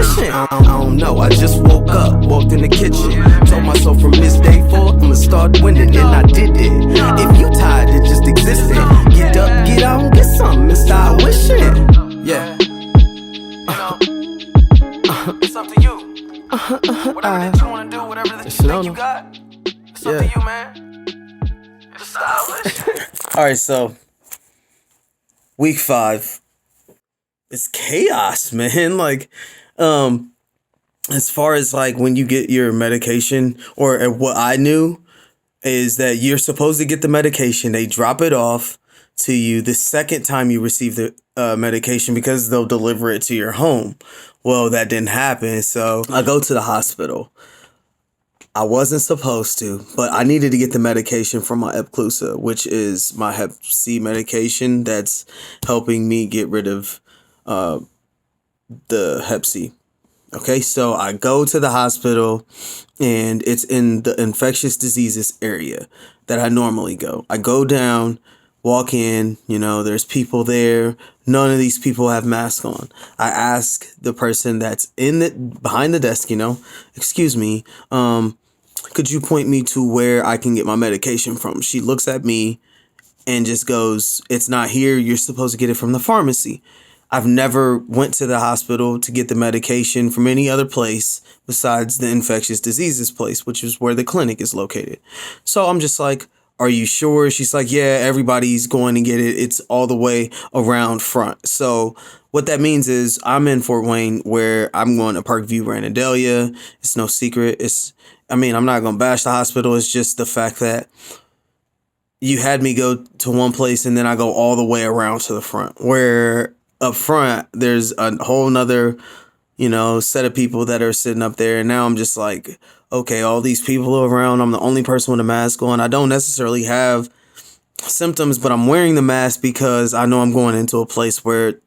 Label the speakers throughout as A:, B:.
A: wishing. I don't know, I just woke up, walked in the kitchen, told myself from this day forward I'ma start winning, and I did it. If you tired of just existing, get up, get out, get something and start wishing. Yeah.
B: It's up to you. Whatever that you wanna do, whatever that you think you got, it's up to you, man. Just start wishing.
C: Alright, so week 5. It's chaos, man. Like, as far as like when you get your medication, or what I knew is that you're supposed to get the medication. They drop it off to you the second time you receive the medication, because they'll deliver it to your home. Well, that didn't happen. So I go to the hospital. I wasn't supposed to, but I needed to get the medication for my Epclusa, which is my Hep C medication that's helping me get rid of the Hep C. Okay, so I go to the hospital, and it's in the infectious diseases area that I normally go. I go down, walk in, there's people there. None of these people have masks on. I ask the person that's behind the desk, excuse me, could you point me to where I can get my medication from? She looks at me and just goes, it's not here. You're supposed to get it from the pharmacy. I've never went to the hospital to get the medication from any other place besides the infectious diseases place, which is where the clinic is located. So I'm just like, are you sure? She's like, yeah, everybody's going to get it. It's all the way around front. So what that means is I'm in Fort Wayne, where I'm going to Parkview, Randalia. It's no secret. I'm not going to bash the hospital. It's just the fact that you had me go to one place and then I go all the way around to the front, where up front there's a whole nother, set of people that are sitting up there. And now I'm just like, okay, all these people are around. I'm the only person with a mask on. I don't necessarily have symptoms, but I'm wearing the mask because I know I'm going into a place where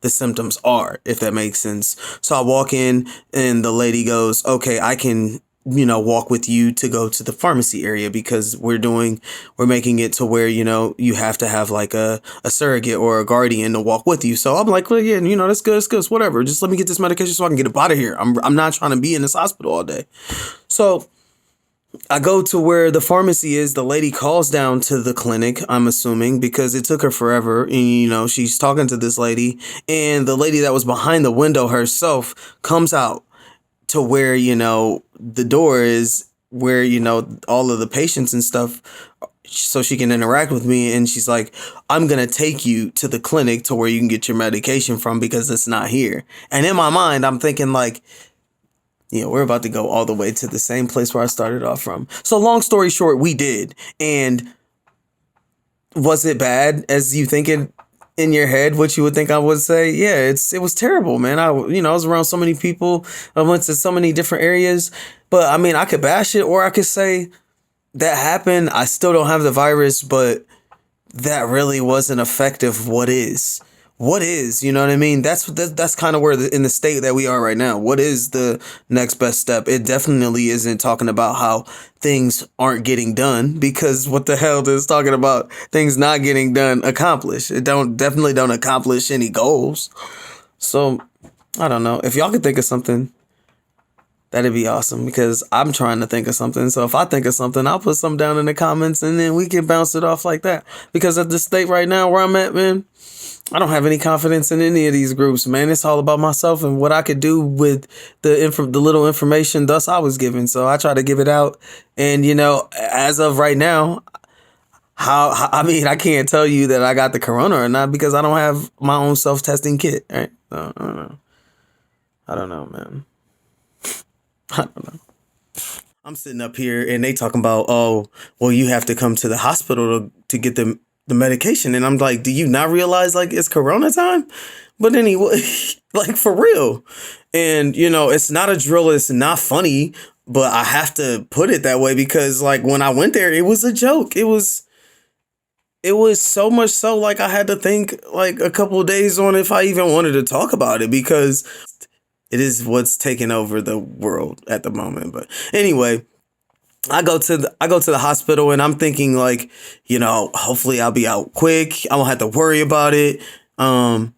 C: the symptoms are, if that makes sense. So I walk in and the lady goes, okay, I can, walk with you to go to the pharmacy area, because we're making it to where, you have to have like a surrogate or a guardian to walk with you. So I'm like, well, yeah, that's good. It's good. It's whatever. Just let me get this medication so I can get up out of here. I'm not trying to be in this hospital all day. So I go to where the pharmacy is. The lady calls down to the clinic, I'm assuming, because it took her forever. And, she's talking to this lady, and the lady that was behind the window herself comes out to where, the door is, where, all of the patients and stuff, so she can interact with me. And she's like, I'm going to take you to the clinic to where you can get your medication from, because it's not here. And in my mind, I'm thinking like, we're about to go all the way to the same place where I started off from. So long story short, we did. And was it bad as you think it in your head, what you would think I would say? Yeah, it was terrible, man. I was around so many people. I went to so many different areas, but I could bash it, or I could say that happened. I still don't have the virus, but that really wasn't effective. What is, you know what I mean? That's kind of where in the state that we are right now. What is the next best step? It definitely isn't talking about how things aren't getting done, because what the hell does talking about things not getting done accomplish? It definitely don't accomplish any goals. So I don't know. If y'all could think of something, that'd be awesome, because I'm trying to think of something. So if I think of something, I'll put something down in the comments, and then we can bounce it off like that. Because at the state right now where I'm at, man, I don't have any confidence in any of these groups, man. It's all about myself and what I could do with the little information thus I was given. So I try to give it out. And, as of right now, I can't tell you that I got the corona or not, because I don't have my own self-testing kit. Right? I don't know. I don't know, man. I don't know. I'm sitting up here and they talking about, oh, well, you have to come to the hospital to get the medication. And I'm like, do you not realize like it's corona time? But anyway, like for real. And, it's not a drill. It's not funny, but I have to put it that way, because like when I went there, it was a joke. It was so much so like I had to think like a couple of days on if I even wanted to talk about it, because it is what's taking over the world at the moment. But anyway, I go to the hospital and I'm thinking like, hopefully I'll be out quick. I won't have to worry about it. The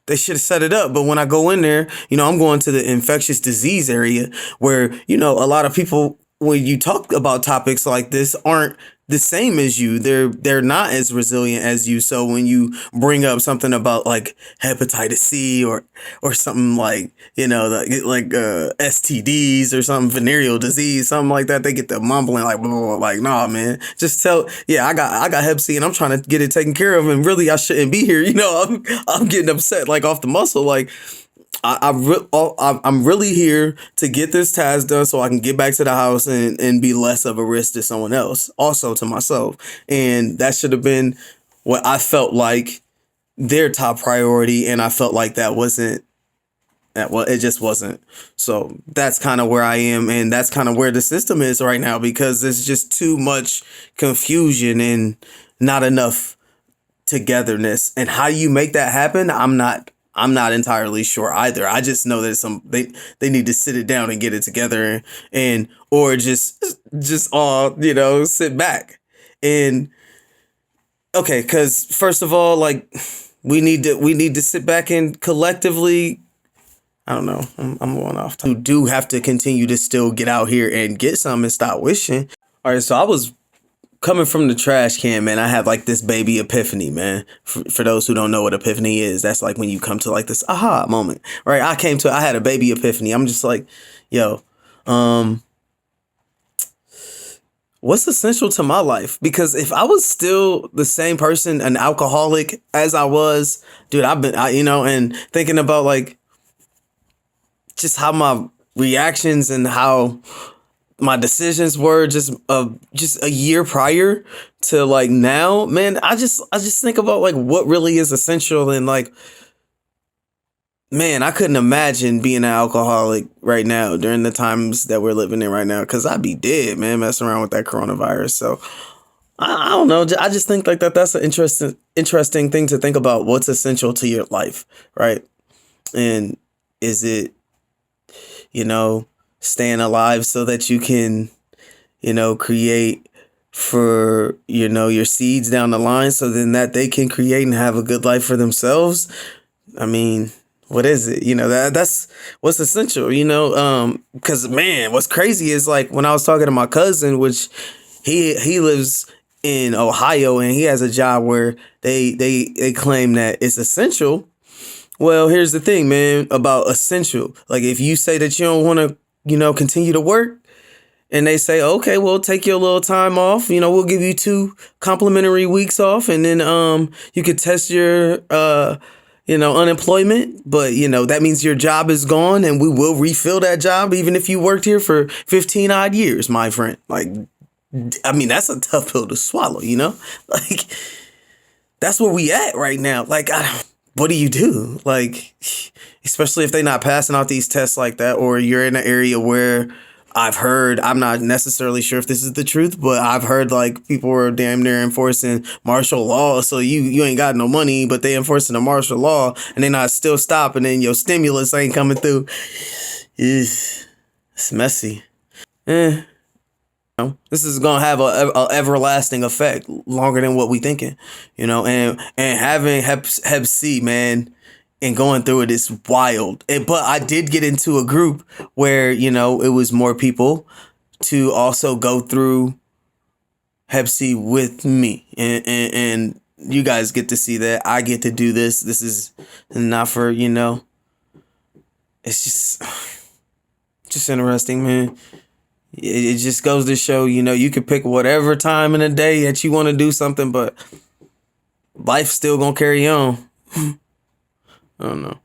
C: They should have set it up. But when I go in there, I'm going to the infectious disease area where, a lot of people, when you talk about topics like this, aren't the same as you. They're not as resilient as you. So when you bring up something about like hepatitis C or something like, STDs or something, venereal disease, something like that, they get the mumbling like, blah, blah, blah, like, nah, man, just I got Hep C and I'm trying to get it taken care of, and really I shouldn't be here. I'm getting upset like off the muscle. Like, I'm really here to get this task done so I can get back to the house and be less of a risk to someone else, also to myself. And that should have been what I felt like their top priority. And I felt like it just wasn't. So that's kind of where I am. And that's kind of where the system is right now, because there's just too much confusion and not enough togetherness. And how you make that happen, I'm not entirely sure either. I just know that they need to sit it down and get it together, or just all, sit back. And okay, because first of all, like, we need to sit back and collectively, I don't know, I'm going off. You do have to continue to still get out here and get some and stop wishing. All right, so I was coming from the trash can, man. I had like this baby epiphany, man. For those who don't know what epiphany is, that's like when you come to like this aha moment, right? I had a baby epiphany. I'm just like, yo, what's essential to my life? Because if I was still the same person, an alcoholic as I was, dude, and thinking about like just how my reactions and how my decisions were just a year prior to like now, man, I just think about like what really is essential. And like, man, I couldn't imagine being an alcoholic right now during the times that we're living in right now, because I'd be dead, man, messing around with that coronavirus. So I don't know. I just think like that's an interesting thing to think about. What's essential to your life, right? And is it, staying alive so that you can, create for, your seeds down the line, so then that they can create and have a good life for themselves? I mean, what is it? That's what's essential, because, man, what's crazy is like when I was talking to my cousin, which he lives in Ohio, and he has a job where they claim that it's essential. Well, here's the thing, man, about essential. Like, if you say that you don't want to, continue to work, and they say, okay, well, take your little time off. We'll give you 2 complimentary weeks off, and then you could test your unemployment. But, that means your job is gone, and we will refill that job even if you worked here for 15 odd years, my friend. Like, I mean, that's a tough pill to swallow, Like, that's where we at right now. Like, what do you do? Like, especially if they're not passing out these tests like that, or you're in an area where I've heard, I'm not necessarily sure if this is the truth, but I've heard like people are damn near enforcing martial law. So you ain't got no money, but they enforcing a martial law, and they not still stopping, and your stimulus ain't coming through. It's messy. This is gonna have a everlasting effect, longer than what we thinking, and having Hep C, man, and going through it is wild. But I did get into a group where, it was more people to also go through Hep C with me, and you guys get to see that I get to do this. This is not for, it's just interesting, man. It just goes to show, you can pick whatever time in the day that you want to do something, but life's still gonna carry on. I don't know.